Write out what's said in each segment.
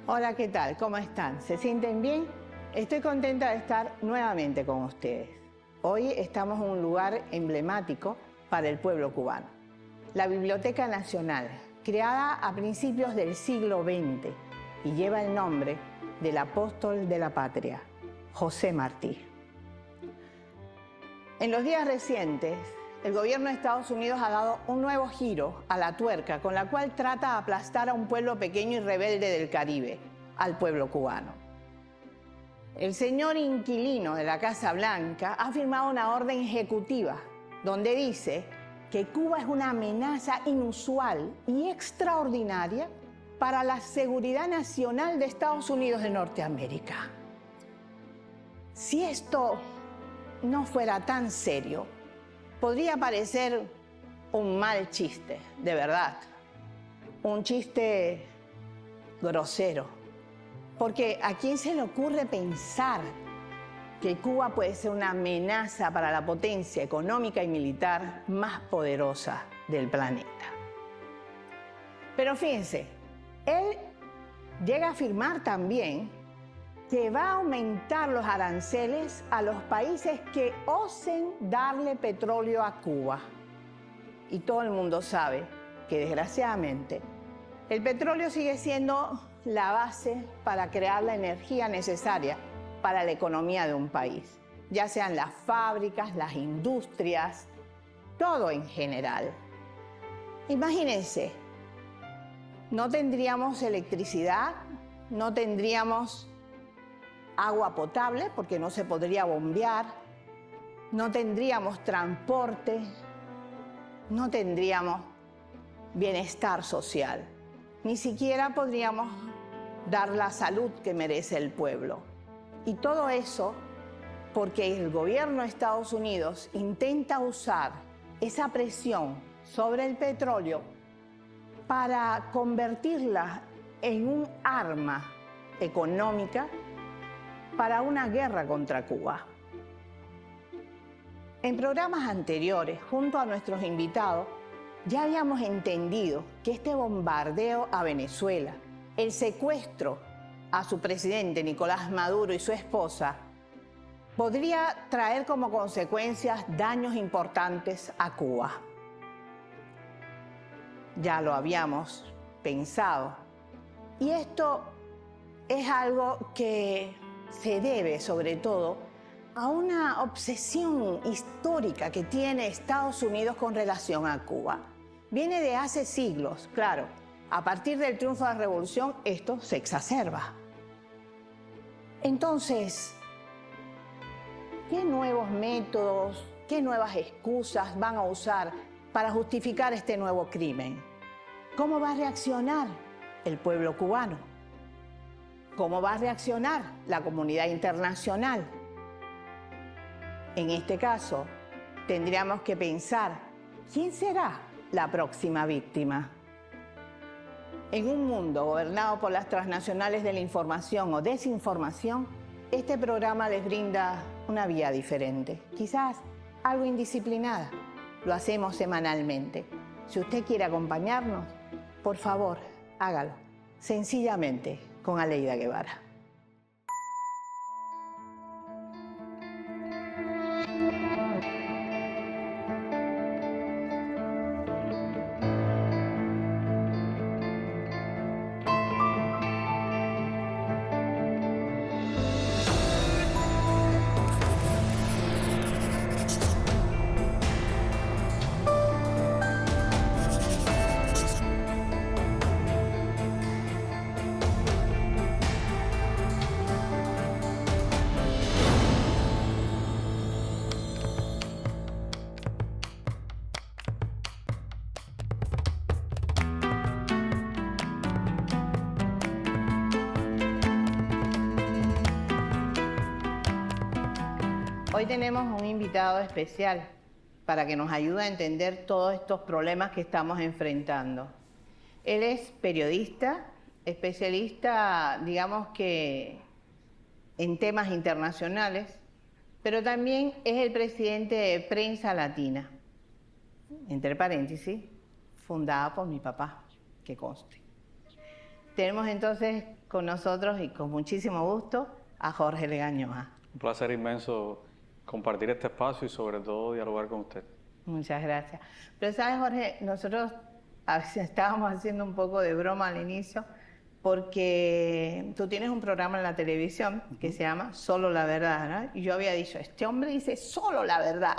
Hola, ¿qué tal? ¿Cómo están? ¿Se sienten bien? Estoy contenta de estar nuevamente con ustedes. Hoy estamos en un lugar emblemático para el pueblo cubano. La Biblioteca Nacional, creada a principios del siglo XX y lleva el nombre del apóstol de la patria, José Martí. En los días recientes, el gobierno de Estados Unidos ha dado un nuevo giro a la tuerca con la cual trata de aplastar a un pueblo pequeño y rebelde del Caribe, al pueblo cubano. El señor inquilino de la Casa Blanca ha firmado una orden ejecutiva donde dice que Cuba es una amenaza inusual y extraordinaria para la seguridad nacional de Estados Unidos de Norteamérica. Si esto no fuera tan serio, podría parecer un mal chiste, de verdad. Un chiste grosero. Porque ¿a quién se le ocurre pensar que Cuba puede ser una amenaza para la potencia económica y militar más poderosa del planeta? Pero fíjense, él llega a afirmar también que va a aumentar los aranceles a los países que osen darle petróleo a Cuba. Y todo el mundo sabe que, desgraciadamente, el petróleo sigue siendo la base para crear la energía necesaria para la economía de un país, ya sean las fábricas, las industrias, todo en general. Imagínense, no tendríamos electricidad, no tendríamos agua potable porque no se podría bombear, no tendríamos transporte, no tendríamos bienestar social, ni siquiera podríamos dar la salud que merece el pueblo. Y todo eso porque el gobierno de Estados Unidos intenta usar esa presión sobre el petróleo para convertirla en un arma económica para una guerra contra Cuba. En programas anteriores, junto a nuestros invitados, ya habíamos entendido que este bombardeo a Venezuela, el secuestro a su presidente Nicolás Maduro y su esposa, podría traer como consecuencias daños importantes a Cuba. Ya lo habíamos pensado. Y esto es algo que se debe, sobre todo, a una obsesión histórica que tiene Estados Unidos con relación a Cuba. Viene de hace siglos, claro. A partir del triunfo de la Revolución, esto se exacerba. Entonces, ¿qué nuevos métodos, qué nuevas excusas van a usar para justificar este nuevo crimen? ¿Cómo va a reaccionar el pueblo cubano? ¿Cómo va a reaccionar la comunidad internacional? En este caso, tendríamos que pensar, ¿quién será la próxima víctima? En un mundo gobernado por las transnacionales de la información o desinformación, este programa les brinda una vía diferente, quizás algo indisciplinada. Lo hacemos semanalmente. Si usted quiere acompañarnos, por favor, hágalo, sencillamente, con Aleida Guevara. Hoy tenemos un invitado especial para que nos ayude a entender todos estos problemas que estamos enfrentando. Él es periodista, especialista, digamos que en temas internacionales, pero también es el presidente de Prensa Latina, entre paréntesis, fundada por mi papá, que conste. tenemos entonces con nosotros y con muchísimo gusto a Jorge Legañoa. Un placer inmenso compartir este espacio y sobre todo dialogar con usted. Muchas gracias. Pero sabes, Jorge, nosotros a veces estábamos haciendo un poco de broma al inicio porque tú tienes un programa en la televisión que se llama Solo la Verdad, ¿no? Y yo había dicho, este hombre dice solo la verdad.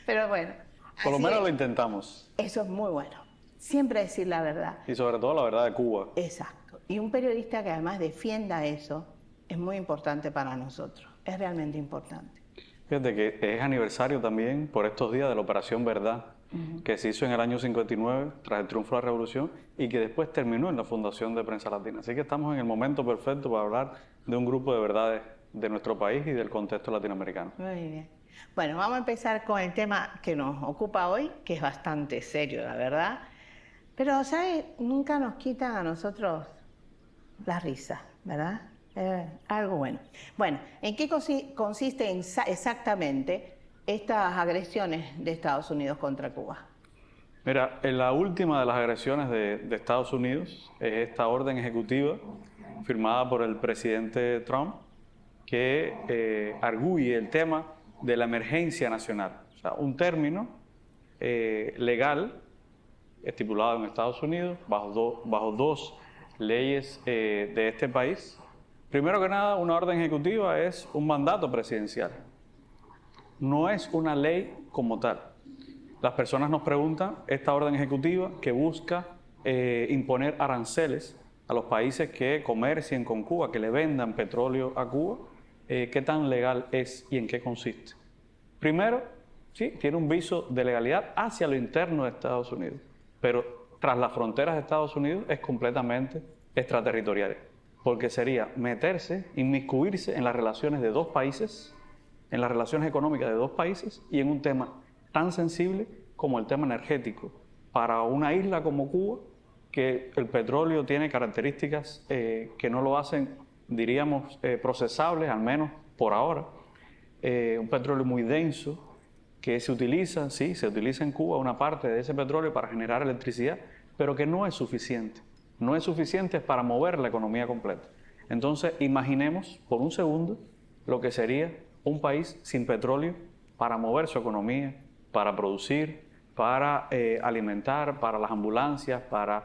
Pero bueno. Por lo menos lo intentamos. Eso es muy bueno. Siempre decir la verdad. Y sobre todo la verdad de Cuba. Exacto. Y un periodista que además defienda eso es muy importante para nosotros. Es realmente importante. Fíjate que es aniversario también por estos días de la Operación Verdad, que se hizo en el año 59 tras el triunfo de la Revolución y que después terminó en la Fundación de Prensa Latina. Así que estamos en el momento perfecto para hablar de un grupo de verdades de nuestro país y del contexto latinoamericano. Muy bien. Bueno, vamos a empezar con el tema que nos ocupa hoy, que es bastante serio, la verdad. Pero, ¿sabes? Nunca nos quitan a nosotros la risa, ¿verdad? Algo bueno. Bueno, ¿en qué consiste exactamente estas agresiones de Estados Unidos contra Cuba? Mira, en la última de las agresiones de Estados Unidos es esta orden ejecutiva firmada por el presidente Trump que arguye el tema de la emergencia nacional. O sea, un término legal estipulado en Estados Unidos bajo dos leyes de este país. Primero que nada, una orden ejecutiva es un mandato presidencial. No es una ley como tal. Las personas nos preguntan, esta orden ejecutiva que busca imponer aranceles a los países que comercien con Cuba, que le vendan petróleo a Cuba, ¿qué tan legal es y en qué consiste? Primero, sí, tiene un viso de legalidad hacia lo interno de Estados Unidos, pero tras las fronteras de Estados Unidos es completamente extraterritorial, porque sería meterse, inmiscuirse en las relaciones de dos países, en las relaciones económicas de dos países y en un tema tan sensible como el tema energético. Para una isla como Cuba, que el petróleo tiene características que no lo hacen, diríamos, procesables, al menos por ahora. Un petróleo muy denso que se utiliza, sí, se utiliza en Cuba una parte de ese petróleo para generar electricidad, pero que no es suficiente. No es suficiente para mover la economía completa. Entonces, imaginemos por un segundo lo que sería un país sin petróleo para mover su economía, para producir, para alimentar, para las ambulancias, para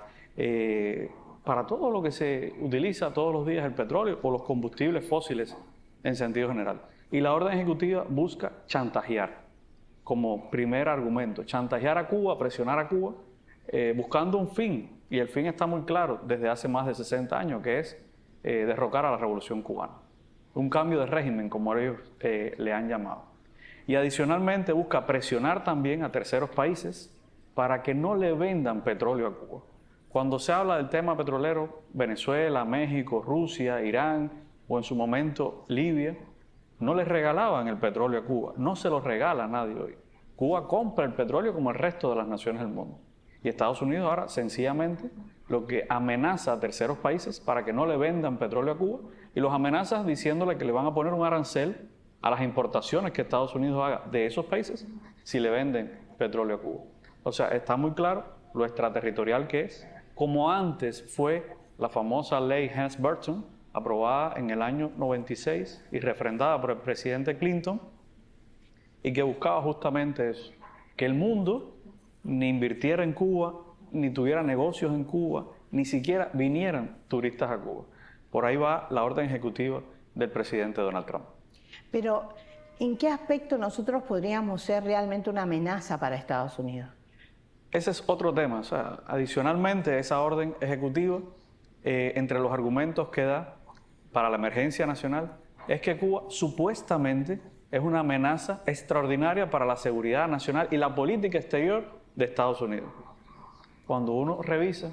todo lo que se utiliza todos los días, el petróleo o los combustibles fósiles en sentido general. Y la orden ejecutiva busca chantajear como primer argumento, chantajear a Cuba, presionar a Cuba, buscando un fin, y el fin está muy claro desde hace más de 60 años, que es derrocar a la Revolución Cubana. Un cambio de régimen, como ellos le han llamado. Y adicionalmente busca presionar también a terceros países para que no le vendan petróleo a Cuba. Cuando se habla del tema petrolero, Venezuela, México, Rusia, Irán o en su momento Libia, no les regalaban el petróleo a Cuba, no se lo regala a nadie hoy. Cuba compra el petróleo como el resto de las naciones del mundo. Y Estados Unidos ahora sencillamente lo que amenaza a terceros países para que no le vendan petróleo a Cuba y los amenaza diciéndole que le van a poner un arancel a las importaciones que Estados Unidos haga de esos países si le venden petróleo a Cuba. O sea, está muy claro lo extraterritorial que es, como antes fue la famosa ley Helms-Burton, aprobada en el año 96 y refrendada por el presidente Clinton, y que buscaba justamente eso, que el mundo ni invirtiera en Cuba, ni tuviera negocios en Cuba, ni siquiera vinieran turistas a Cuba. Por ahí va la orden ejecutiva del presidente Donald Trump. Pero, ¿en qué aspecto nosotros podríamos ser realmente una amenaza para Estados Unidos? Ese es otro tema. O sea, adicionalmente, esa orden ejecutiva, entre los argumentos que da para la emergencia nacional, es que Cuba supuestamente es una amenaza extraordinaria para la seguridad nacional y la política exterior de Estados Unidos. Cuando uno revisa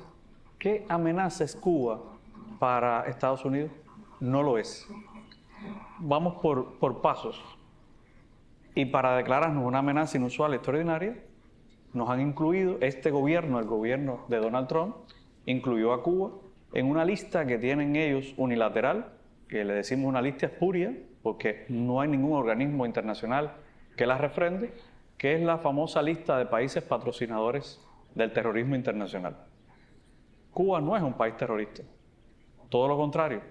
qué amenaza es Cuba para Estados Unidos, no lo es. Vamos por pasos. Y para declararnos una amenaza inusual y extraordinaria, nos han incluido, este gobierno, el gobierno de Donald Trump, incluyó a Cuba en una lista que tienen ellos unilateral, que le decimos una lista espuria, porque no hay ningún organismo internacional que la refrende, que es la famosa lista de países patrocinadores del terrorismo internacional. Cuba no es un país terrorista, todo lo contrario.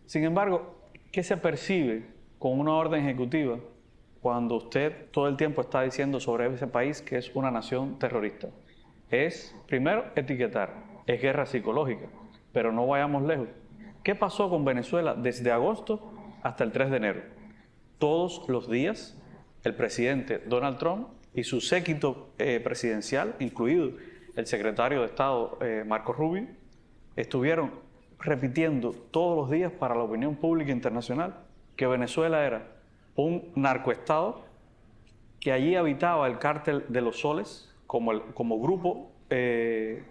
Sin embargo, ¿qué se percibe con una orden ejecutiva cuando usted todo el tiempo está diciendo sobre ese país que es una nación terrorista? Es, primero, etiquetar, es guerra psicológica, pero no vayamos lejos. ¿Qué pasó con Venezuela desde agosto hasta el 3 de enero? Todos los días, el presidente Donald Trump y su séquito presidencial, incluido el secretario de Estado Marco Rubio, estuvieron repitiendo todos los días para la opinión pública internacional que Venezuela era un narcoestado, que allí habitaba el cártel de los Soles como grupo de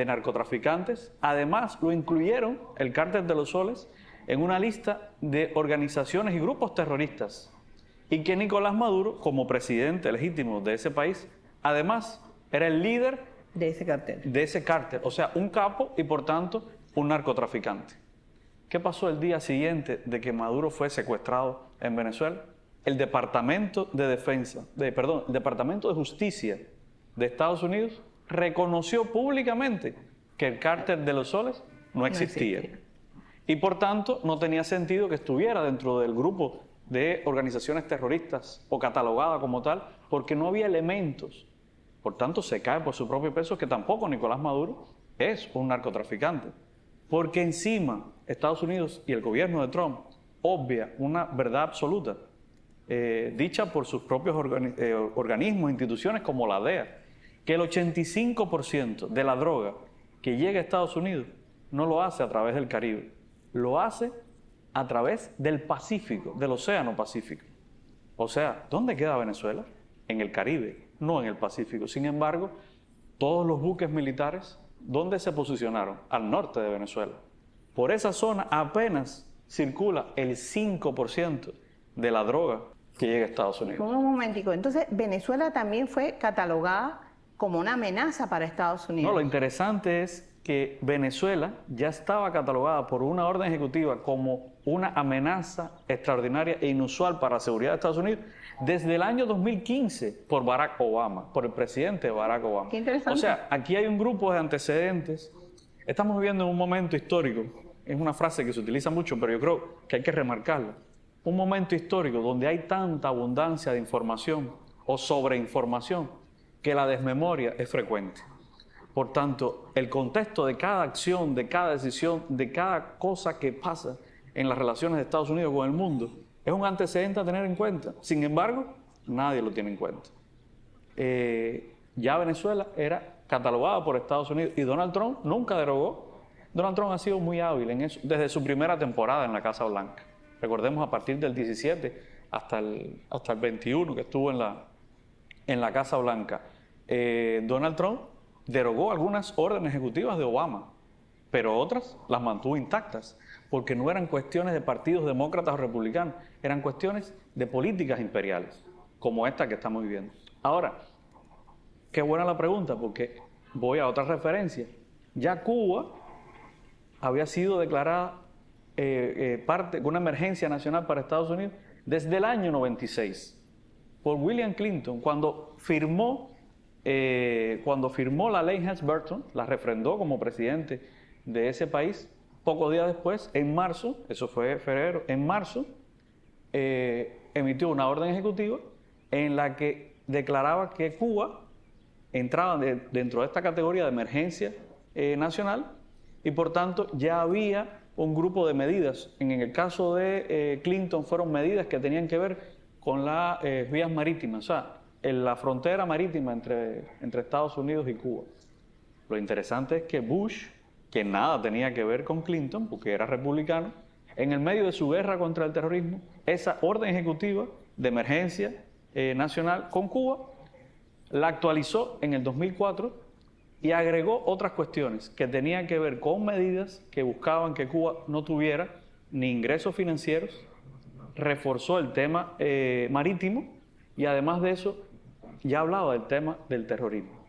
narcotraficantes. Además, lo incluyeron, el cártel de los Soles, en una lista de organizaciones y grupos terroristas, y que Nicolás Maduro, como presidente legítimo de ese país, además era el líder de ese cártel. O sea, un capo y por tanto un narcotraficante. ¿Qué pasó el día siguiente de que Maduro fue secuestrado en Venezuela? El Departamento de el Departamento de Justicia de Estados Unidos reconoció públicamente que el cártel de los Soles no existía. Y por tanto no tenía sentido que estuviera dentro del grupo de organizaciones terroristas o catalogada como tal, porque no había elementos. Por tanto, se cae por su propio peso que tampoco Nicolás Maduro es un narcotraficante. Porque encima Estados Unidos y el gobierno de Trump obvia una verdad absoluta, dicha por sus propios organismos, instituciones como la DEA, que el 85% de la droga que llega a Estados Unidos no lo hace a través del Caribe, lo hace a través del Pacífico, del Océano Pacífico. O sea, ¿dónde queda Venezuela? En el Caribe, no en el Pacífico. Sin embargo, todos los buques militares, ¿dónde se posicionaron? Al norte de Venezuela. Por esa zona apenas circula el 5% de la droga que llega a Estados Unidos. Un momentico, entonces Venezuela también fue catalogada como una amenaza para Estados Unidos. No, lo interesante es que Venezuela ya estaba catalogada por una orden ejecutiva como una amenaza extraordinaria e inusual para la seguridad de Estados Unidos desde el año 2015 por Barack Obama, por el presidente Barack Obama. Qué interesante. O sea, aquí hay un grupo de antecedentes. Estamos viviendo un momento histórico. Es una frase que se utiliza mucho, pero yo creo que hay que remarcarla. Un momento histórico donde hay tanta abundancia de información o sobreinformación que la desmemoria es frecuente. Por tanto, el contexto de cada acción, de cada decisión, de cada cosa que pasa en las relaciones de Estados Unidos con el mundo es un antecedente a tener en cuenta. Sin embargo, nadie lo tiene en cuenta. Ya Venezuela era catalogada por Estados Unidos y Donald Trump nunca derogó. Donald Trump ha sido muy hábil en eso desde su primera temporada en la Casa Blanca. Recordemos, a partir del 17 hasta el 21 que estuvo en la Casa Blanca, Donald Trump derogó algunas órdenes ejecutivas de Obama, pero otras las mantuvo intactas, porque no eran cuestiones de partidos demócratas o republicanos, eran cuestiones de políticas imperiales, como esta que estamos viviendo. Ahora, qué buena la pregunta, porque voy a otra referencia. Ya Cuba había sido declarada parte de una emergencia nacional para Estados Unidos desde el año 96 por William Clinton, cuando firmó la ley Helms-Burton, la refrendó como presidente de ese país. Pocos días después, en marzo, eso fue febrero, en marzo, emitió una orden ejecutiva en la que declaraba que Cuba entraba dentro de esta categoría de emergencia nacional y por tanto ya había un grupo de medidas. En el caso de Clinton fueron medidas que tenían que ver con las vías marítimas, o sea, en la frontera marítima entre Estados Unidos y Cuba. Lo interesante es que Bush, que nada tenía que ver con Clinton, porque era republicano, en el medio de su guerra contra el terrorismo, esa orden ejecutiva de emergencia nacional con Cuba, la actualizó en el 2004 y agregó otras cuestiones que tenían que ver con medidas que buscaban que Cuba no tuviera ni ingresos financieros, reforzó el tema marítimo y además de eso ya hablaba del tema del terrorismo.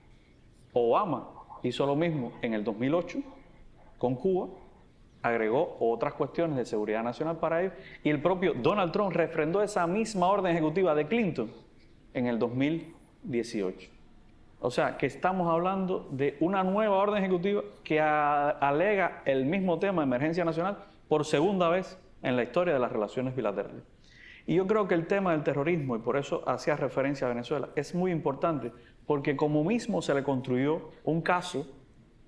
Obama hizo lo mismo en el 2008 con Cuba, agregó otras cuestiones de seguridad nacional para ellos y el propio Donald Trump refrendó esa misma orden ejecutiva de Clinton en el 2018. O sea, que estamos hablando de una nueva orden ejecutiva que alega el mismo tema de emergencia nacional por segunda vez en la historia de las relaciones bilaterales. Y yo creo que el tema del terrorismo, y por eso hacía referencia a Venezuela, es muy importante porque como mismo se le construyó un caso,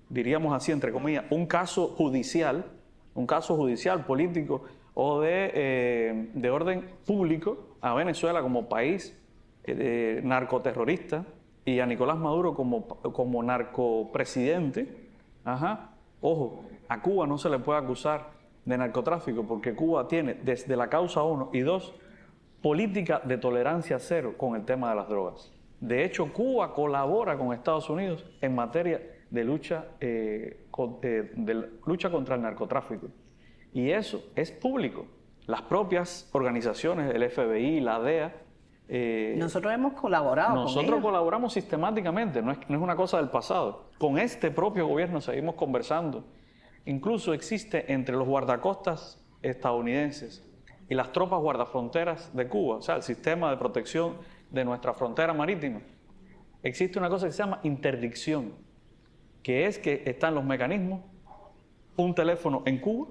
diríamos así entre comillas, un caso judicial político o de orden público a Venezuela como país narcoterrorista y a Nicolás Maduro como narcopresidente. Ojo, a Cuba no se le puede acusar de narcotráfico porque Cuba tiene desde la causa 1 y 2 política de tolerancia cero con el tema de las drogas. De hecho, Cuba colabora con Estados Unidos en materia de lucha contra el narcotráfico. Y eso es público. Las propias organizaciones, el FBI, la DEA, nosotros hemos colaborado con ellos. Nosotros colaboramos sistemáticamente, no es una cosa del pasado. Con este propio gobierno seguimos conversando. Incluso existe entre los guardacostas estadounidenses y las tropas guardafronteras de Cuba, o sea, el sistema de protección de nuestra frontera marítima, existe una cosa que se llama interdicción, que es que están los mecanismos, un teléfono en Cuba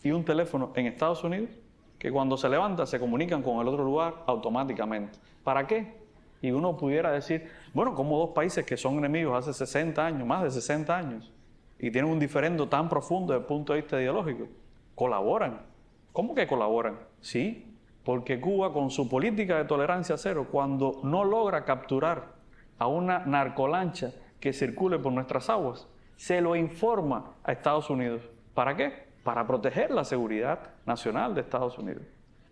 y un teléfono en Estados Unidos, que cuando se levanta se comunican con el otro lugar automáticamente. ¿Para qué? Y uno pudiera decir, bueno, como dos países que son enemigos hace 60 años, más de 60 años, y tienen un diferendo tan profundo desde el punto de vista ideológico, colaboran. ¿Cómo que colaboran? Sí, porque Cuba con su política de tolerancia cero, cuando no logra capturar a una narcolancha que circule por nuestras aguas, se lo informa a Estados Unidos. ¿Para qué? Para proteger la seguridad nacional de Estados Unidos.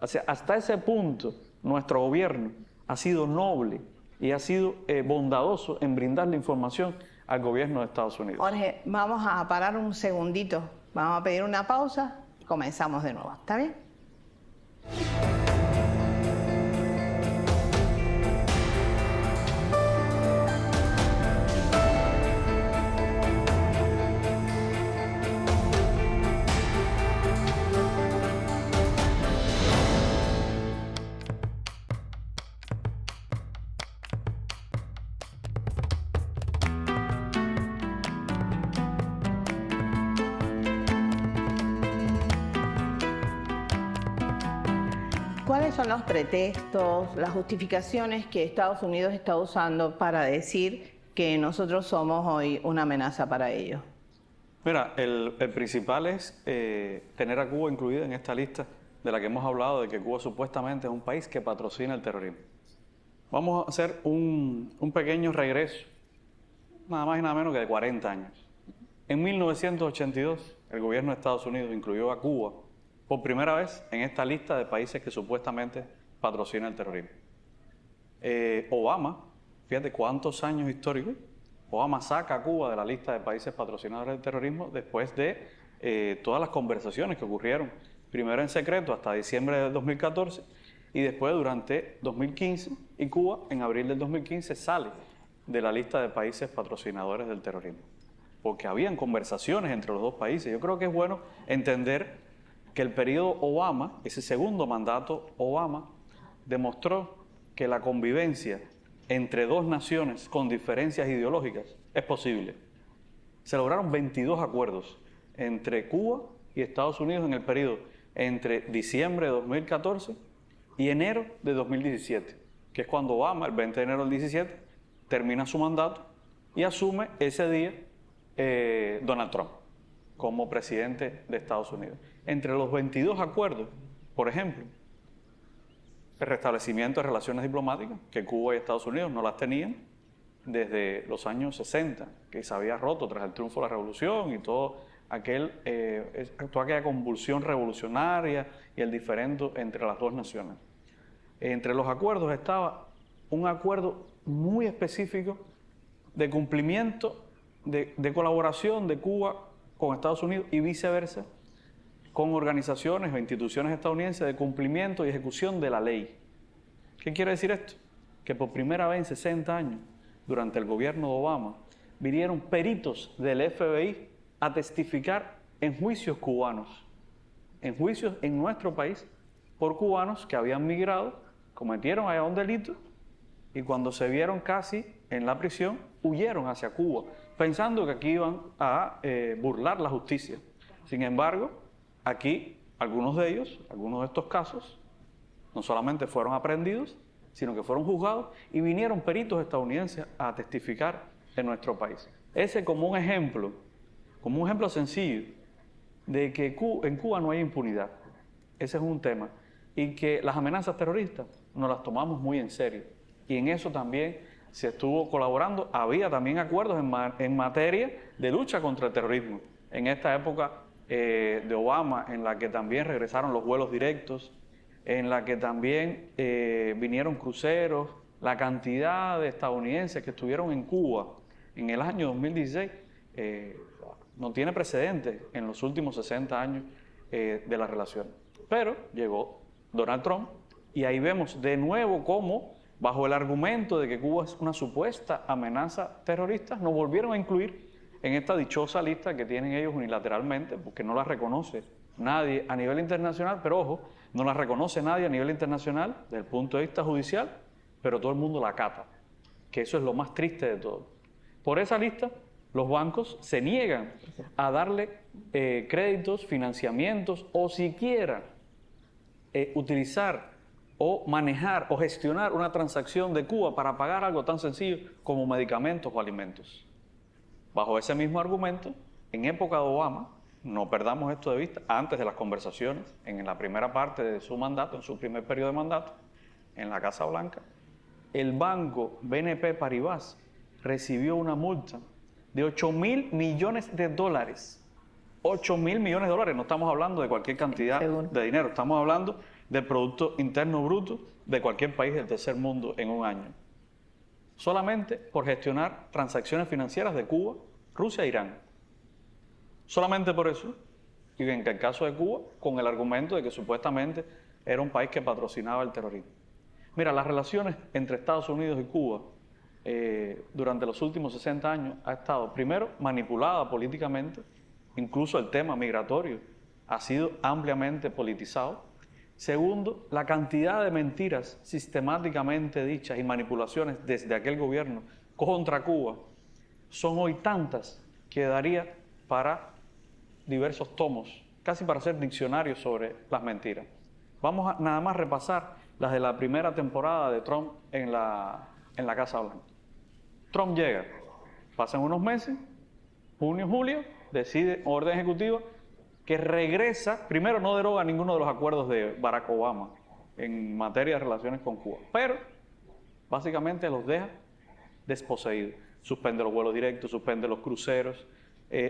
O sea, hasta ese punto nuestro gobierno ha sido noble y ha sido bondadoso en brindar la información al gobierno de Estados Unidos. Jorge, vamos a parar un segundito, vamos a pedir una pausa y comenzamos de nuevo. ¿Está bien? ¿Cuáles son los pretextos, las justificaciones que Estados Unidos está usando para decir que nosotros somos hoy una amenaza para ellos? Mira, el principal es tener a Cuba incluida en esta lista de la que hemos hablado, de que Cuba supuestamente es un país que patrocina el terrorismo. Vamos a hacer un pequeño regreso, nada más y nada menos que de 40 años. En 1982, el gobierno de Estados Unidos incluyó a Cuba por primera vez en esta lista de países que supuestamente patrocinan el terrorismo. Obama, fíjate cuántos años históricos, Obama saca a Cuba de la lista de países patrocinadores del terrorismo después de todas las conversaciones que ocurrieron, primero en secreto hasta diciembre de 2014 y después durante 2015, y Cuba en abril del 2015 sale de la lista de países patrocinadores del terrorismo, porque habían conversaciones entre los dos países. Yo creo que es bueno entender que el periodo Obama, ese segundo mandato Obama, demostró que la convivencia entre dos naciones con diferencias ideológicas es posible. Se lograron 22 acuerdos entre Cuba y Estados Unidos en el periodo entre diciembre de 2014 y enero de 2017, que es cuando Obama, el 20 de enero del 17, termina su mandato y asume ese día Donald Trump como presidente de Estados Unidos. Entre los 22 acuerdos, por ejemplo, el restablecimiento de relaciones diplomáticas, que Cuba y Estados Unidos no las tenían desde los años 60, que se había roto tras el triunfo de la revolución y toda aquella convulsión revolucionaria y el diferendo entre las dos naciones. Entre los acuerdos estaba un acuerdo muy específico de cumplimiento, de colaboración de Cuba con Estados Unidos y viceversa, con organizaciones o instituciones estadounidenses de cumplimiento y ejecución de la ley. ¿Qué quiere decir esto? Que por primera vez en 60 años, durante el gobierno de Obama, vinieron peritos del FBI a testificar en juicios cubanos, en juicios en nuestro país, por cubanos que habían migrado, cometieron allá un delito y cuando se vieron casi en la prisión, huyeron hacia Cuba, pensando que aquí iban a burlar la justicia. Sin embargo, aquí algunos de ellos, algunos de estos casos, no solamente fueron aprehendidos, sino que fueron juzgados y vinieron peritos estadounidenses a testificar en nuestro país. Ese como un ejemplo sencillo de que en Cuba no hay impunidad. Ese es un tema. Y que las amenazas terroristas nos las tomamos muy en serio. Y en eso también se estuvo colaborando. Había también acuerdos en materia de lucha contra el terrorismo. En esta época de Obama, en la que también regresaron los vuelos directos, en la que también vinieron cruceros, la cantidad de estadounidenses que estuvieron en Cuba en el año 2016 no tiene precedentes en los últimos 60 años de la relación. Pero llegó Donald Trump y ahí vemos de nuevo cómo, bajo el argumento de que Cuba es una supuesta amenaza terrorista, nos volvieron a incluir en esta dichosa lista que tienen ellos unilateralmente, porque no la reconoce nadie a nivel internacional, pero ojo, no la reconoce nadie a nivel internacional desde el punto de vista judicial, pero todo el mundo la acata, que eso es lo más triste de todo. Por esa lista, los bancos se niegan a darle créditos, financiamientos o siquiera utilizar o manejar o gestionar una transacción de Cuba para pagar algo tan sencillo como medicamentos o alimentos. Bajo ese mismo argumento, en época de Obama, no perdamos esto de vista, antes de las conversaciones, en la primera parte de su mandato, en su primer periodo de mandato, en la Casa Blanca, el banco BNP Paribas recibió una multa de $8.000 millones. 8.000 millones de dólares, no estamos hablando de cualquier cantidad de dinero, estamos hablando del Producto Interno Bruto de cualquier país del tercer mundo en un año. Solamente por gestionar transacciones financieras de Cuba, Rusia e Irán. Solamente por eso, y en el caso de Cuba, con el argumento de que supuestamente era un país que patrocinaba el terrorismo. Mira, las relaciones entre Estados Unidos y Cuba durante los últimos 60 años ha estado, primero, manipulada políticamente, incluso el tema migratorio ha sido ampliamente politizado. Segundo, la cantidad de mentiras sistemáticamente dichas y manipulaciones desde aquel gobierno contra Cuba son hoy tantas que daría para diversos tomos, casi para hacer diccionarios sobre las mentiras. Vamos a nada más repasar las de la primera temporada de Trump en la Casa Blanca. Trump llega, pasan unos meses, junio, julio, decide orden ejecutiva que regresa, primero no deroga ninguno de los acuerdos de Barack Obama en materia de relaciones con Cuba, pero básicamente los deja desposeídos. Suspende los vuelos directos, suspende los cruceros,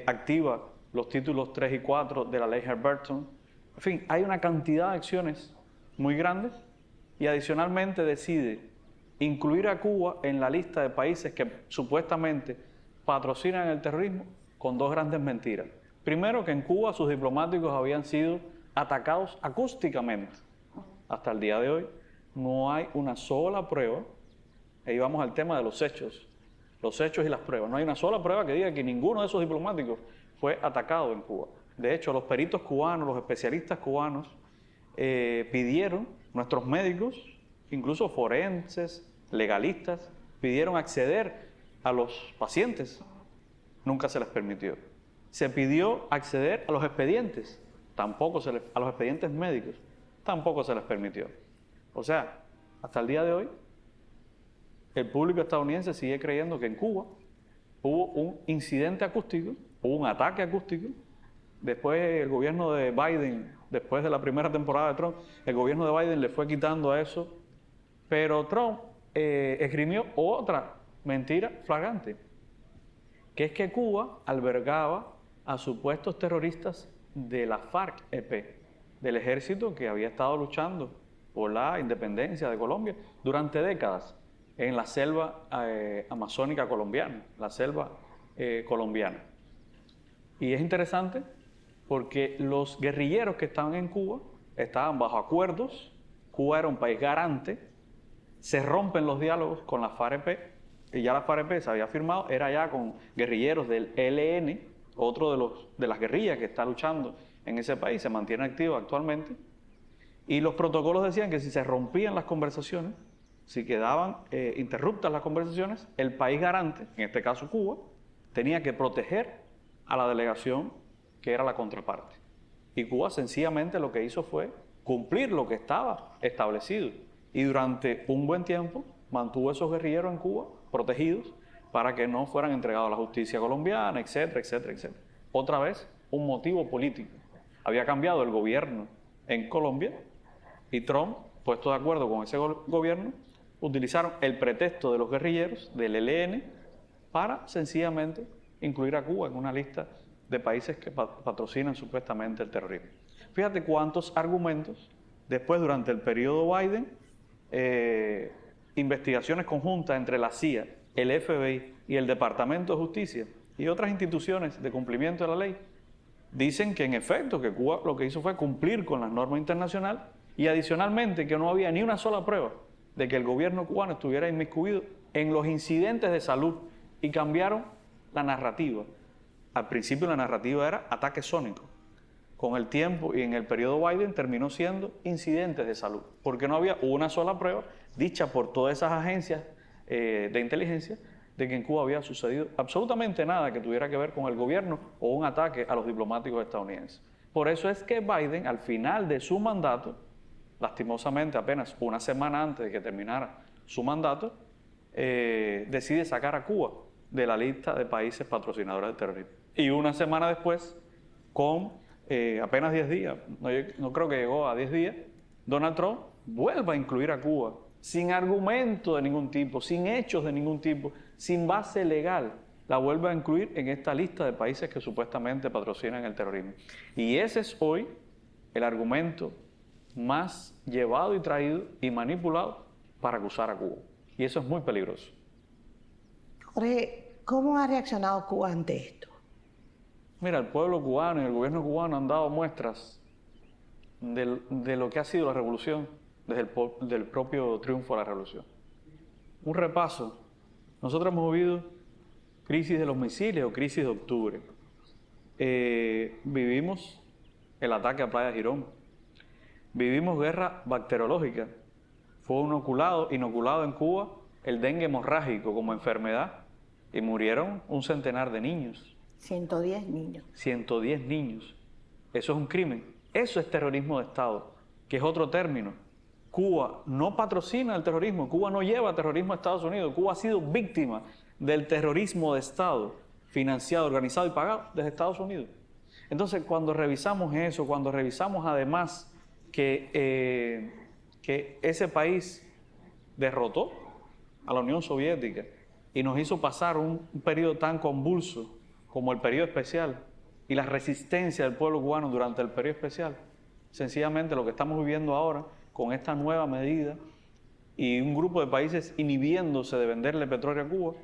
activa los títulos 3 y 4 de la ley Helms-Burton. En fin, hay una cantidad de acciones muy grandes y adicionalmente decide incluir a Cuba en la lista de países que supuestamente patrocinan el terrorismo con dos grandes mentiras. Primero, que en Cuba sus diplomáticos habían sido atacados acústicamente. Hasta el día de hoy no hay una sola prueba, ahí vamos al tema de los hechos y las pruebas. No hay una sola prueba que diga que ninguno de esos diplomáticos fue atacado en Cuba. De hecho, los peritos cubanos, los especialistas cubanos pidieron, nuestros médicos, incluso forenses, legalistas, pidieron acceder a los pacientes. Nunca se les permitió. Se pidió acceder a los expedientes, a los expedientes médicos, tampoco se les permitió. O sea, hasta el día de hoy, el público estadounidense sigue creyendo que en Cuba hubo un incidente acústico, hubo un ataque acústico. Después el gobierno de Biden, después de la primera temporada de Trump, el gobierno de Biden le fue quitando a eso, pero Trump esgrimió otra mentira flagrante, que es que Cuba albergaba a supuestos terroristas de la FARC-EP, del ejército que había estado luchando por la independencia de Colombia durante décadas en la selva amazónica colombiana, la selva colombiana. Y es interesante porque los guerrilleros que estaban en Cuba estaban bajo acuerdos. Cuba era un país garante, se rompen los diálogos con la FARC-EP, y ya la FARC-EP se había firmado, era ya con guerrilleros del ELN, otro de las guerrillas que está luchando en ese país, se mantiene activo actualmente, y los protocolos decían que si se rompían las conversaciones, si quedaban interruptas las conversaciones, el país garante, en este caso Cuba, tenía que proteger a la delegación que era la contraparte. Y Cuba sencillamente lo que hizo fue cumplir lo que estaba establecido. Y durante un buen tiempo mantuvo a esos guerrilleros en Cuba protegidos para que no fueran entregados a la justicia colombiana, etcétera, etcétera, etcétera. Otra vez, un motivo político. Había cambiado el gobierno en Colombia y Trump, puesto de acuerdo con ese gobierno, utilizaron el pretexto de los guerrilleros del ELN para sencillamente incluir a Cuba en una lista de países que patrocinan supuestamente el terrorismo. Fíjate cuántos argumentos, después durante el periodo Biden, investigaciones conjuntas entre la CIA, el FBI y el Departamento de Justicia y otras instituciones de cumplimiento de la ley, dicen que en efecto que Cuba lo que hizo fue cumplir con las normas internacionales y adicionalmente que no había ni una sola prueba de que el gobierno cubano estuviera inmiscuido en los incidentes de salud y cambiaron la narrativa. Al principio la narrativa era ataque sónico. Con el tiempo y en el periodo Biden terminó siendo incidentes de salud, porque no había una sola prueba dicha por todas esas agencias de inteligencia de que en Cuba había sucedido absolutamente nada que tuviera que ver con el gobierno o un ataque a los diplomáticos estadounidenses. Por eso es que Biden, al final de su mandato, lastimosamente apenas una semana antes de que terminara su mandato, decide sacar a Cuba de la lista de países patrocinadores del terrorismo. Y una semana después, con apenas 10 días, no creo que llegó a 10 días, Donald Trump vuelve a incluir a Cuba sin argumento de ningún tipo, sin hechos de ningún tipo, sin base legal, la vuelve a incluir en esta lista de países que supuestamente patrocinan el terrorismo. Y ese es hoy el argumento más llevado y traído y manipulado para acusar a Cuba. Y eso es muy peligroso. Jorge, ¿cómo ha reaccionado Cuba ante esto? Mira, el pueblo cubano y el gobierno cubano han dado muestras de lo que ha sido la revolución desde el propio triunfo de la revolución. Un repaso. Nosotros hemos vivido crisis de los misiles o crisis de octubre. Vivimos el ataque a Playa Girón. Vivimos guerra bacteriológica. Fue inoculado en Cuba el dengue hemorrágico como enfermedad y murieron 100 de niños. 110 niños. 110 niños. Eso es un crimen. Eso es terrorismo de Estado, que es otro término. Cuba no patrocina el terrorismo, Cuba no lleva terrorismo a Estados Unidos, Cuba ha sido víctima del terrorismo de Estado, financiado, organizado y pagado desde Estados Unidos. Entonces, cuando revisamos eso, cuando revisamos además que ese país derrotó a la Unión Soviética y nos hizo pasar un periodo tan convulso como el periodo especial y la resistencia del pueblo cubano durante el periodo especial, sencillamente lo que estamos viviendo ahora con esta nueva medida y un grupo de países inhibiéndose de venderle petróleo a Cuba,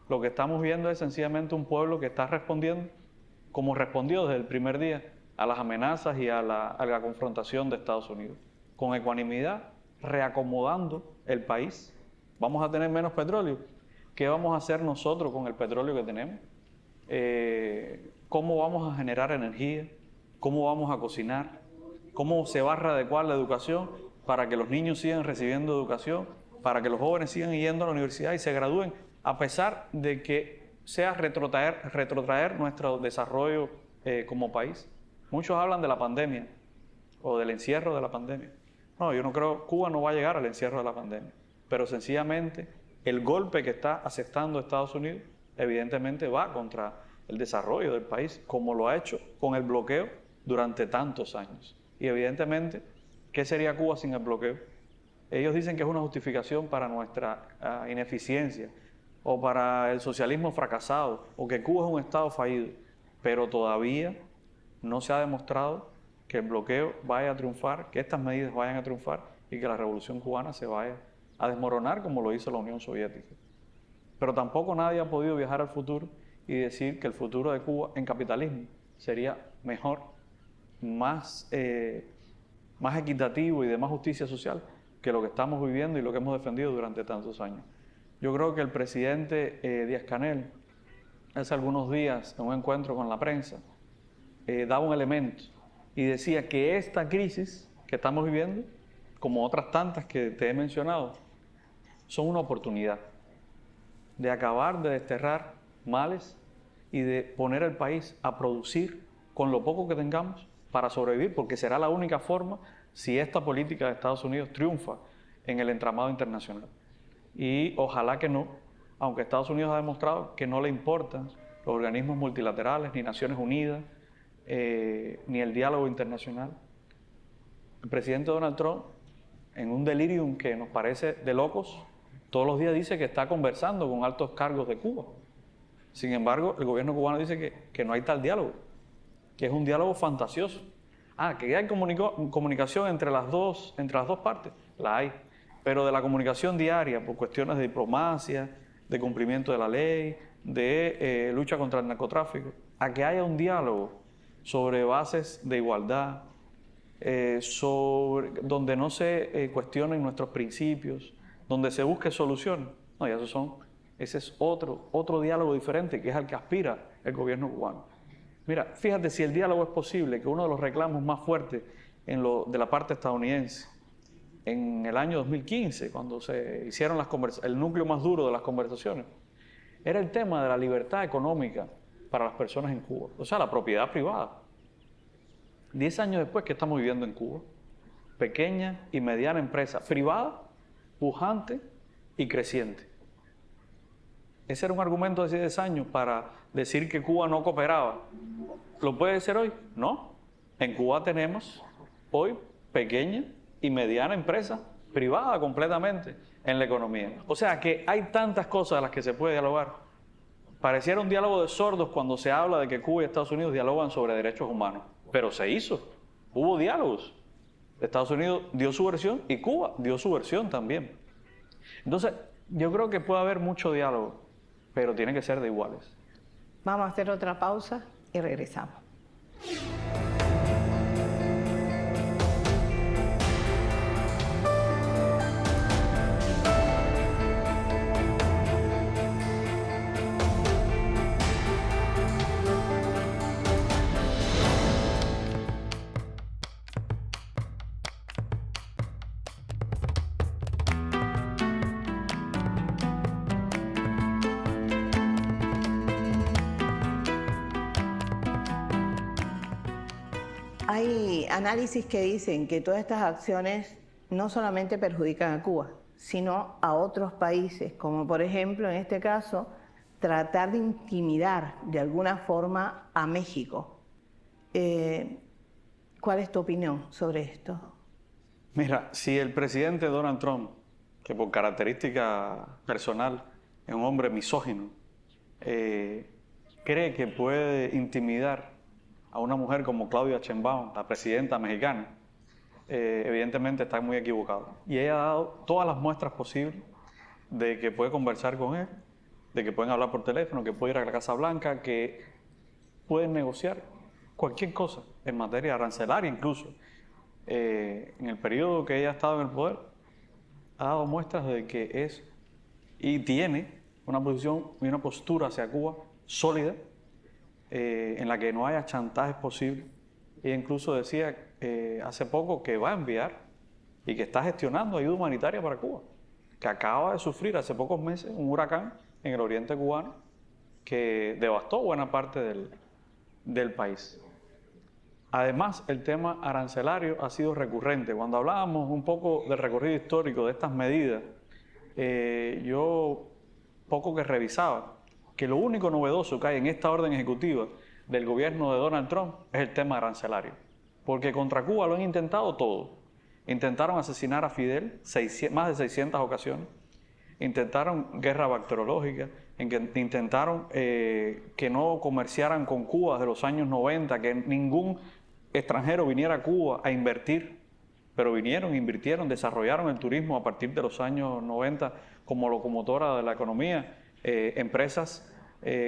lo que estamos viendo es sencillamente un pueblo que está respondiendo como respondió desde el primer día a las amenazas y a la confrontación de Estados Unidos, con ecuanimidad, reacomodando el país. ¿Vamos a tener menos petróleo? ¿Qué vamos a hacer nosotros con el petróleo que tenemos? ¿Cómo vamos a generar energía? ¿Cómo vamos a cocinar? ¿Cómo se va a readecuar la educación para que los niños sigan recibiendo educación, para que los jóvenes sigan yendo a la universidad y se gradúen, a pesar de que sea retrotraer nuestro desarrollo como país? Muchos hablan de la pandemia o del encierro de la pandemia. No, yo no creo, Cuba no va a llegar al encierro de la pandemia, pero sencillamente el golpe que está aceptando Estados Unidos evidentemente va contra el desarrollo del país, como lo ha hecho con el bloqueo durante tantos años. Y evidentemente, ¿qué sería Cuba sin el bloqueo? Ellos dicen que es una justificación para nuestra ineficiencia o para el socialismo fracasado o que Cuba es un Estado fallido, pero todavía no se ha demostrado que el bloqueo vaya a triunfar, que estas medidas vayan a triunfar y que la revolución cubana se vaya a desmoronar como lo hizo la Unión Soviética. Pero tampoco nadie ha podido viajar al futuro y decir que el futuro de Cuba en capitalismo sería mejor, más equitativo y de más justicia social que lo que estamos viviendo y lo que hemos defendido durante tantos años. Yo creo que el presidente Díaz-Canel, hace algunos días, en un encuentro con la prensa, daba un elemento y decía que esta crisis que estamos viviendo, como otras tantas que te he mencionado, son una oportunidad de acabar de desterrar males y de poner al país a producir con lo poco que tengamos para sobrevivir, porque será la única forma si esta política de Estados Unidos triunfa en el entramado internacional. Y ojalá que no, aunque Estados Unidos ha demostrado que no le importan los organismos multilaterales, ni Naciones Unidas, ni el diálogo internacional. El presidente Donald Trump, en un delirium que nos parece de locos, todos los días dice que está conversando con altos cargos de Cuba. Sin embargo, el gobierno cubano dice que no hay tal diálogo, que es un diálogo fantasioso. Que hay comunicación entre las dos partes, la hay. Pero de la comunicación diaria, por cuestiones de diplomacia, de cumplimiento de la ley, de lucha contra el narcotráfico, a que haya un diálogo sobre bases de igualdad, donde no se cuestionen nuestros principios, donde se busque soluciones. No, ya ese es otro diálogo diferente, que es al que aspira el gobierno cubano. Mira, fíjate, si el diálogo es posible, que uno de los reclamos más fuertes de la parte estadounidense, en el año 2015, cuando se hicieron el núcleo más duro de las conversaciones, era el tema de la libertad económica para las personas en Cuba, o sea, la propiedad privada. 10 años después, ¿qué estamos viviendo en Cuba? Pequeña y mediana empresa privada, pujante y creciente. Ese era un argumento de hace 10 años para decir que Cuba no cooperaba. ¿Lo puede ser hoy? No. En Cuba tenemos hoy pequeña y mediana empresa privada completamente en la economía. O sea que hay tantas cosas a las que se puede dialogar. Pareciera un diálogo de sordos cuando se habla de que Cuba y Estados Unidos dialogan sobre derechos humanos. Pero se hizo. Hubo diálogos. Estados Unidos dio su versión y Cuba dio su versión también. Entonces, yo creo que puede haber mucho diálogo, pero tiene que ser de iguales. Vamos a hacer otra pausa y regresamos. Hay análisis que dicen que todas estas acciones no solamente perjudican a Cuba, sino a otros países, como por ejemplo, en este caso, tratar de intimidar de alguna forma a México. ¿Cuál es tu opinión sobre esto? Mira, si el presidente Donald Trump, que por característica personal es un hombre misógino, cree que puede intimidar a una mujer como Claudia Sheinbaum, la presidenta mexicana, evidentemente está muy equivocado. Y ella ha dado todas las muestras posibles de que puede conversar con él, de que pueden hablar por teléfono, que puede ir a la Casa Blanca, que pueden negociar cualquier cosa en materia arancelaria incluso. En el periodo que ella ha estado en el poder, ha dado muestras de que es y tiene una posición y una postura hacia Cuba sólida, en la que no haya chantajes posibles. Ella incluso decía hace poco que va a enviar y que está gestionando ayuda humanitaria para Cuba, que acaba de sufrir hace pocos meses un huracán en el oriente cubano que devastó buena parte del país. Además, el tema arancelario ha sido recurrente. Cuando hablábamos un poco del recorrido histórico de estas medidas, yo poco que revisaba que lo único novedoso que hay en esta orden ejecutiva del gobierno de Donald Trump es el tema arancelario. Porque contra Cuba lo han intentado todo. Intentaron asesinar a Fidel más de 600 ocasiones. Intentaron guerra bacteriológica. Intentaron que no comerciaran con Cuba desde los años 90, que ningún extranjero viniera a Cuba a invertir. Pero vinieron, invirtieron, desarrollaron el turismo a partir de los años 90 como locomotora de la economía. Empresas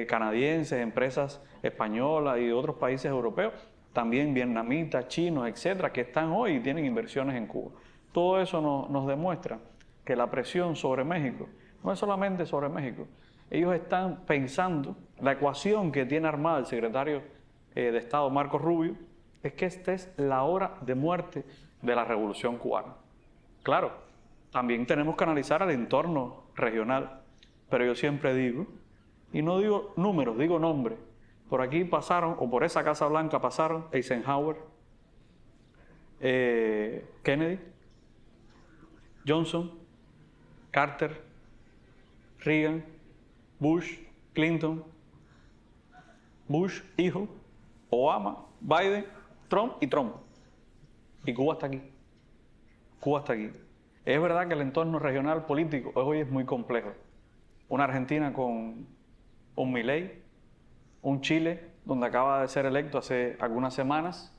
canadienses, empresas españolas y de otros países europeos, también vietnamitas, chinos, etcétera, que están hoy y tienen inversiones en Cuba. Todo eso nos demuestra que la presión sobre México no es solamente sobre México. Ellos están pensando, la ecuación que tiene armada el secretario de Estado Marco Rubio, es que esta es la hora de muerte de la revolución cubana. Claro, también tenemos que analizar el entorno regional. Pero yo siempre digo, y no digo números, digo nombres. Por aquí pasaron, o por esa Casa Blanca pasaron Eisenhower, Kennedy, Johnson, Carter, Reagan, Bush, Clinton, Bush, hijo, Obama, Biden, Trump y Trump. Y Cuba está aquí. Cuba está aquí. Es verdad que el entorno regional político hoy es muy complejo. Una Argentina con un Milei, un Chile donde acaba de ser electo hace algunas semanas,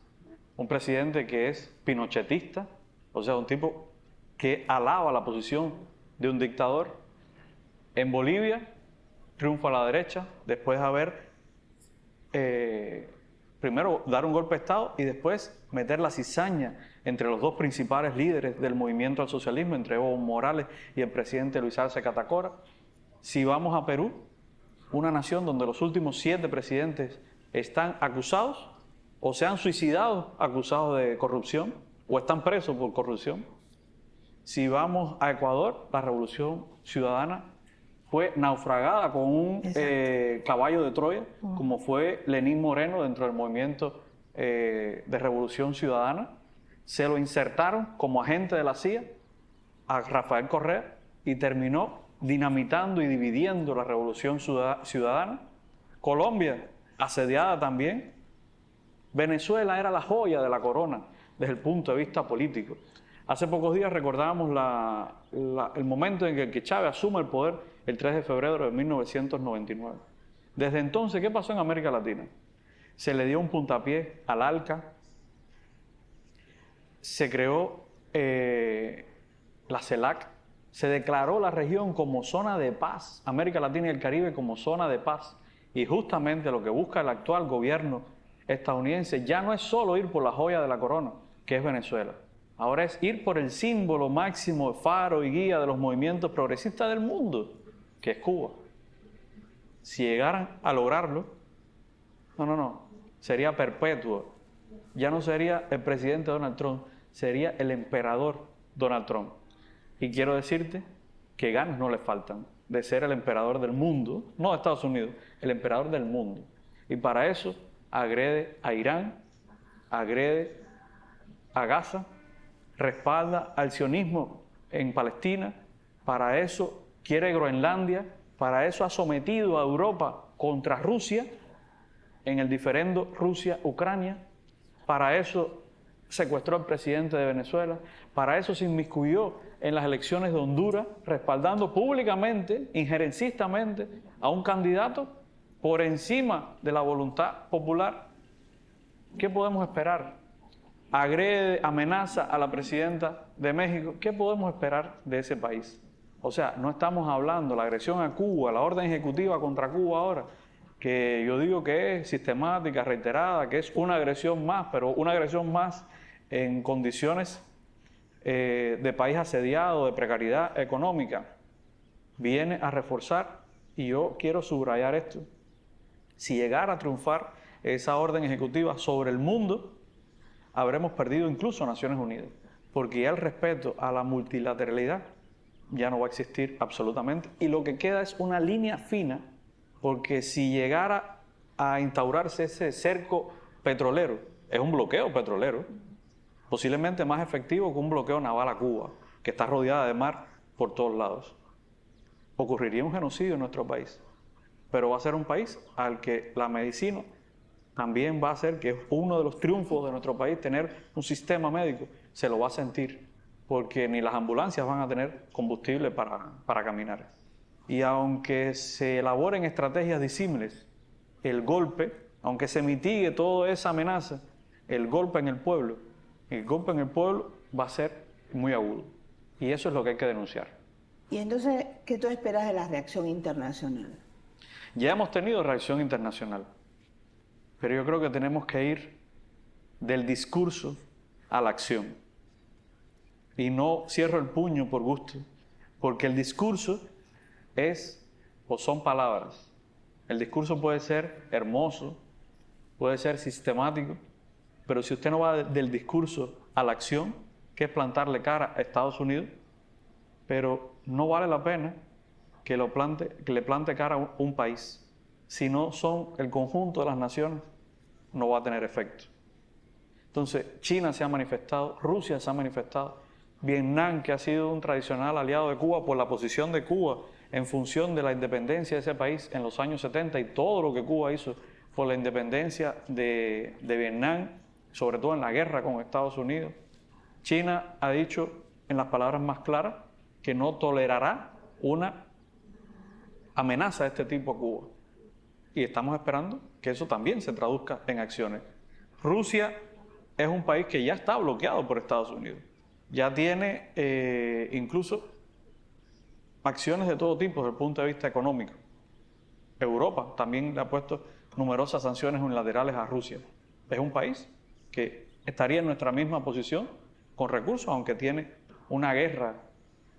un presidente que es pinochetista, o sea, un tipo que alaba la posición de un dictador. En Bolivia triunfa la derecha después de haber primero dar un golpe de Estado y después meter la cizaña entre los dos principales líderes del movimiento al socialismo, entre Evo Morales y el presidente Luis Arce Catacora. Si vamos a Perú, una nación donde los últimos 7 presidentes están acusados o se han suicidado acusados de corrupción o están presos por corrupción. Si vamos a Ecuador, la Revolución Ciudadana fue naufragada con un caballo de Troya, como fue Lenín Moreno dentro del movimiento de Revolución Ciudadana. Se lo insertaron como agente de la CIA a Rafael Correa y terminó dinamitando y dividiendo la Revolución Ciudadana. Colombia, asediada también. Venezuela era la joya de la corona desde el punto de vista político. Hace pocos días recordábamos el momento en que Chávez asume el poder el 3 de febrero de 1999. Desde entonces, ¿qué pasó en América Latina? Se le dio un puntapié al ALCA, se creó la CELAC, se declaró la región como zona de paz, América Latina y el Caribe como zona de paz. Y justamente lo que busca el actual gobierno estadounidense ya no es solo ir por la joya de la corona, que es Venezuela. Ahora es ir por el símbolo máximo, faro y guía de los movimientos progresistas del mundo, que es Cuba. Si llegaran a lograrlo, sería perpetuo. Ya no sería el presidente Donald Trump, sería el emperador Donald Trump. Y quiero decirte que ganas no le faltan de ser el emperador del mundo, no de Estados Unidos, el emperador del mundo. Y para eso agrede a Irán, agrede a Gaza, respalda al sionismo en Palestina, para eso quiere Groenlandia, para eso ha sometido a Europa contra Rusia en el diferendo Rusia-Ucrania, para eso secuestró al presidente de Venezuela, para eso se inmiscuyó en las elecciones de Honduras, respaldando públicamente, injerencistamente, a un candidato por encima de la voluntad popular. ¿Qué podemos esperar? Agrede, amenaza a la presidenta de México. ¿Qué podemos esperar de ese país? O sea, no estamos hablando de la agresión a Cuba, la orden ejecutiva contra Cuba ahora, que yo digo que es sistemática, reiterada, que es una agresión más, pero una agresión más en condiciones de país asediado, de precariedad económica, viene a reforzar, y yo quiero subrayar esto, si llegara a triunfar esa orden ejecutiva sobre el mundo, habremos perdido incluso a Naciones Unidas, porque ya el respeto a la multilateralidad ya no va a existir absolutamente, y lo que queda es una línea fina, porque si llegara a instaurarse ese cerco petrolero, es un bloqueo petrolero, posiblemente más efectivo que un bloqueo naval a Cuba, que está rodeada de mar por todos lados. Ocurriría un genocidio en nuestro país, pero va a ser un país al que la medicina también va a hacer, que es uno de los triunfos de nuestro país, tener un sistema médico, se lo va a sentir, porque ni las ambulancias van a tener combustible para caminar. Y aunque se elaboren estrategias disímiles, el golpe, aunque se mitigue toda esa amenaza, el golpe en el pueblo va a ser muy agudo. Y eso es lo que hay que denunciar. Y entonces, ¿qué tú esperas de la reacción internacional? Ya hemos tenido reacción internacional, pero yo creo que tenemos que ir del discurso a la acción. Y no cierro el puño por gusto, porque el discurso son palabras. El discurso puede ser hermoso, puede ser sistemático, pero si usted no va del discurso a la acción, que es plantarle cara a Estados Unidos, pero no vale la pena que le plante cara a un país. Si no son el conjunto de las naciones, no va a tener efecto. Entonces, China se ha manifestado, Rusia se ha manifestado, Vietnam, que ha sido un tradicional aliado de Cuba por la posición de Cuba en función de la independencia de ese país en los años 70 y todo lo que Cuba hizo por la independencia de Vietnam, sobre todo en la guerra con Estados Unidos. China ha dicho en las palabras más claras que no tolerará una amenaza de este tipo a Cuba. Y estamos esperando que eso también se traduzca en acciones. Rusia es un país que ya está bloqueado por Estados Unidos. Ya tiene incluso acciones de todo tipo desde el punto de vista económico. Europa también le ha puesto numerosas sanciones unilaterales a Rusia. Es un país que estaría en nuestra misma posición con recursos, aunque tiene una guerra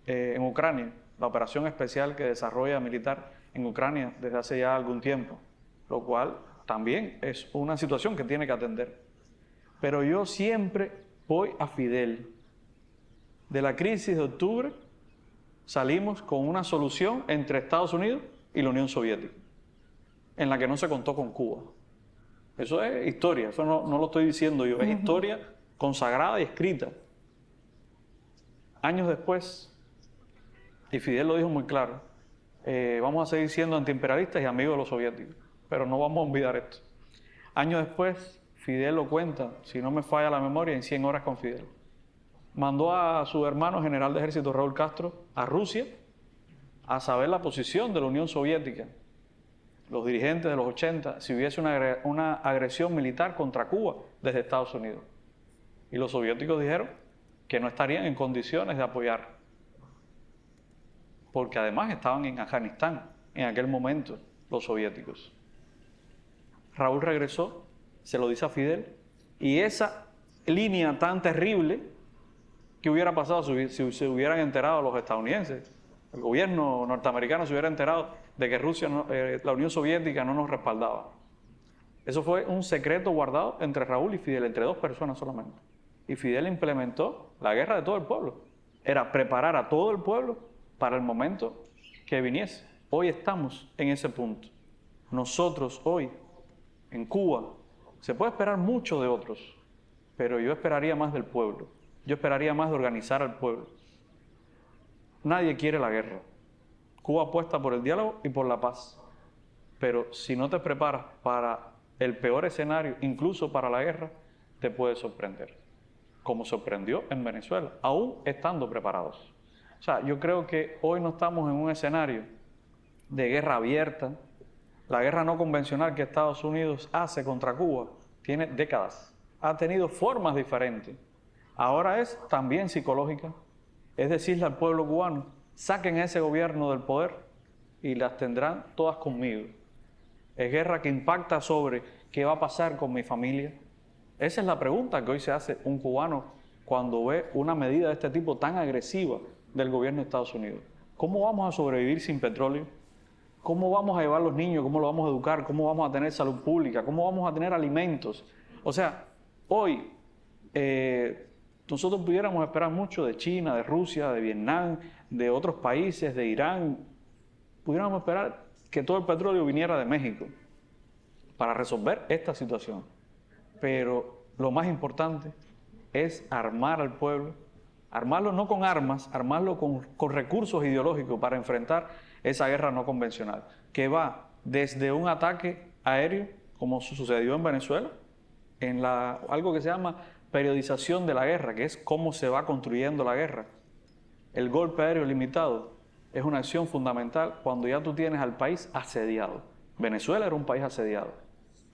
en Ucrania, la operación especial que desarrolla militar en Ucrania desde hace ya algún tiempo, lo cual también es una situación que tiene que atender. Pero yo siempre voy a Fidel. De la crisis de octubre salimos con una solución entre Estados Unidos y la Unión Soviética, en la que no se contó con Cuba. Eso es historia, eso no lo estoy diciendo yo, es historia consagrada y escrita. Años después, y Fidel lo dijo muy claro, vamos a seguir siendo antiimperialistas y amigos de los soviéticos, pero no vamos a olvidar esto. Años después, Fidel lo cuenta, si no me falla la memoria, en 100 horas con Fidel. Mandó a su hermano general de ejército Raúl Castro a Rusia a saber la posición de la Unión Soviética, los dirigentes de los 80, si hubiese una agresión militar contra Cuba desde Estados Unidos. Y los soviéticos dijeron que no estarían en condiciones de apoyar, porque además estaban en Afganistán en aquel momento los soviéticos. Raúl regresó, se lo dice a Fidel, y esa línea tan terrible, ¿qué hubiera pasado si se hubieran enterado los estadounidenses? El gobierno norteamericano se hubiera enterado de que Rusia, la Unión Soviética no nos respaldaba. Eso fue un secreto guardado entre Raúl y Fidel, entre dos personas solamente. Y Fidel implementó la guerra de todo el pueblo. Era preparar a todo el pueblo para el momento que viniese. Hoy estamos en ese punto. Nosotros hoy, en Cuba, se puede esperar mucho de otros, pero yo esperaría más del pueblo. Yo esperaría más de organizar al pueblo. Nadie quiere la guerra. Cuba apuesta por el diálogo y por la paz. Pero si no te preparas para el peor escenario, incluso para la guerra, te puede sorprender. Como sorprendió en Venezuela, aún estando preparados. O sea, yo creo que hoy no estamos en un escenario de guerra abierta. La guerra no convencional que Estados Unidos hace contra Cuba tiene décadas. Ha tenido formas diferentes. Ahora es también psicológica. Es decirle al pueblo cubano, saquen a ese gobierno del poder y las tendrán todas conmigo. Es guerra que impacta sobre qué va a pasar con mi familia. Esa es la pregunta que hoy se hace un cubano cuando ve una medida de este tipo tan agresiva del gobierno de Estados Unidos. ¿Cómo vamos a sobrevivir sin petróleo? ¿Cómo vamos a llevar a los niños? ¿Cómo los vamos a educar? ¿Cómo vamos a tener salud pública? ¿Cómo vamos a tener alimentos? O sea, hoy nosotros pudiéramos esperar mucho de China, de Rusia, de Vietnam, de otros países, de Irán. Pudiéramos esperar que todo el petróleo viniera de México para resolver esta situación. Pero lo más importante es armar al pueblo, armarlo no con armas, armarlo con recursos ideológicos para enfrentar esa guerra no convencional, que va desde un ataque aéreo, como sucedió en Venezuela, en algo que se llama periodización de la guerra, que es cómo se va construyendo la guerra. El golpe aéreo limitado es una acción fundamental cuando ya tú tienes al país asediado. Venezuela era un país asediado.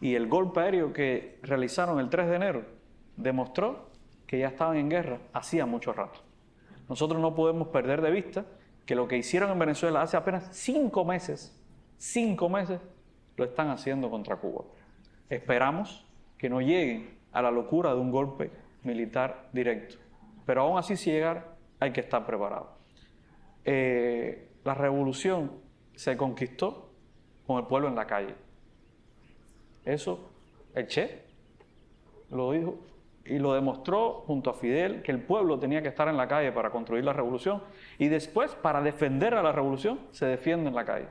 Y el golpe aéreo que realizaron el 3 de enero demostró que ya estaban en guerra hacía mucho rato. Nosotros no podemos perder de vista que lo que hicieron en Venezuela hace apenas 5 meses, lo están haciendo contra Cuba. Esperamos que no lleguen a la locura de un golpe militar directo. Pero aún así, si llegar, hay que estar preparado. La revolución se conquistó con el pueblo en la calle. Eso, el Che lo dijo y lo demostró junto a Fidel, que el pueblo tenía que estar en la calle para construir la revolución, y después, para defender a la revolución, se defiende en la calle.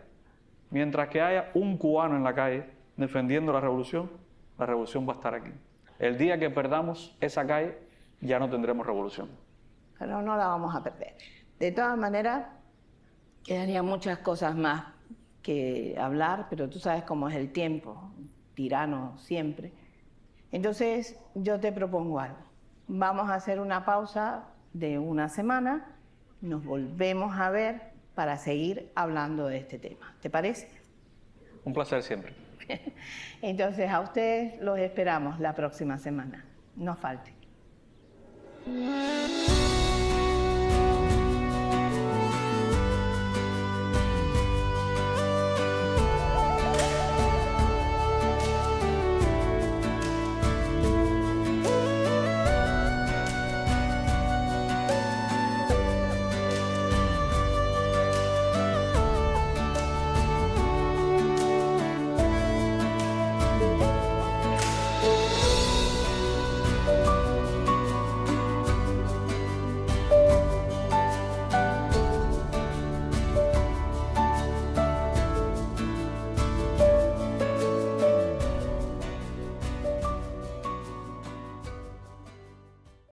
Mientras que haya un cubano en la calle defendiendo la revolución va a estar aquí. El día que perdamos esa calle, ya no tendremos revolución. Pero no la vamos a perder. De todas maneras, quedarían muchas cosas más que hablar, pero tú sabes cómo es el tiempo, tirano siempre. Entonces, yo te propongo algo. Vamos a hacer una pausa de una semana, nos volvemos a ver para seguir hablando de este tema. ¿Te parece? Un placer siempre. Entonces, a ustedes los esperamos la próxima semana. No falten.